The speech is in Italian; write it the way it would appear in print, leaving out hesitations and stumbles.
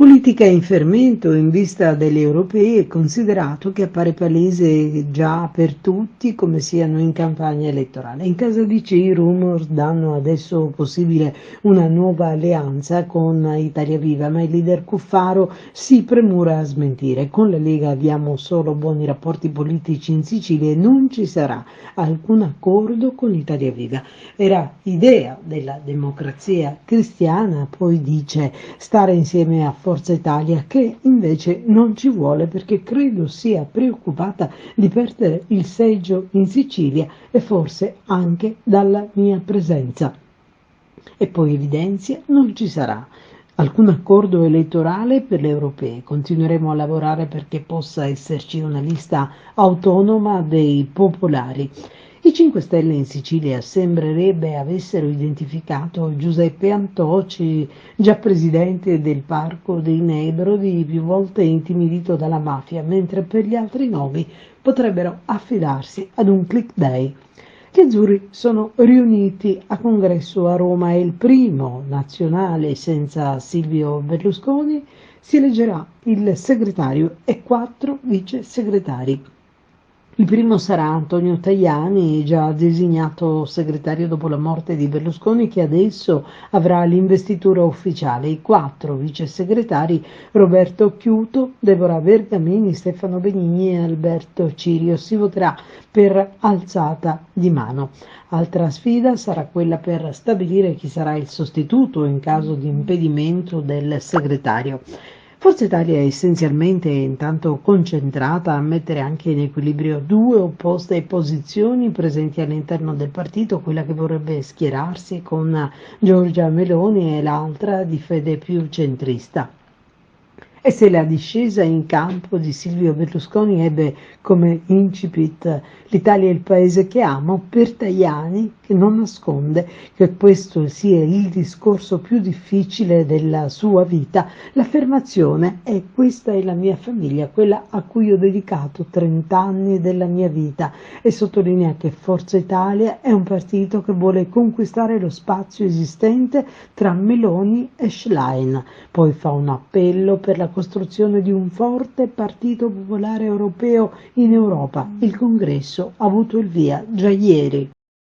Politica in fermento in vista delle europee, considerato che appare palese già per tutti come siano in campagna elettorale. In casa DC i rumor danno adesso possibile una nuova alleanza con Italia Viva, ma il leader Cuffaro si premura a smentire. Con la Lega abbiamo solo buoni rapporti politici in Sicilia e non ci sarà alcun accordo con Italia Viva. Era idea della democrazia cristiana, poi dice stare insieme a Forza Italia, che invece non ci vuole perché credo sia preoccupata di perdere il seggio in Sicilia e forse anche dalla mia presenza. E poi evidenzia non ci sarà alcun accordo elettorale per le europee. Continueremo a lavorare perché possa esserci una lista autonoma dei popolari. I 5 Stelle in Sicilia sembrerebbe avessero identificato Giuseppe Antoci, già presidente del Parco dei Nebrodi, più volte intimidito dalla mafia, mentre per gli altri nomi potrebbero affidarsi ad un click day. Gli azzurri sono riuniti a congresso a Roma, è il primo nazionale senza Silvio Berlusconi, si eleggerà il segretario e 4 vice segretari. Il primo sarà Antonio Tajani, già designato segretario dopo la morte di Berlusconi, che adesso avrà l'investitura ufficiale. I 4 vice segretari: Roberto Chiuto, Deborah Bergamini, Stefano Benigni e Alberto Cirio. Si voterà per alzata di mano. Altra sfida sarà quella per stabilire chi sarà il sostituto in caso di impedimento del segretario. Forza Italia è essenzialmente intanto concentrata a mettere anche in equilibrio 2 opposte posizioni presenti all'interno del partito, quella che vorrebbe schierarsi con Giorgia Meloni e l'altra di fede più centrista. E se la discesa in campo di Silvio Berlusconi ebbe come incipit "l'Italia è il paese che amo", per Tajani, che non nasconde che questo sia il discorso più difficile della sua vita, l'affermazione è "questa è la mia famiglia, quella a cui ho dedicato 30 anni della mia vita", e sottolinea che Forza Italia è un partito che vuole conquistare lo spazio esistente tra Meloni e Schlein. Poi fa un appello per la costruzione di un forte partito popolare europeo in Europa. Il congresso ha avuto il via già ieri.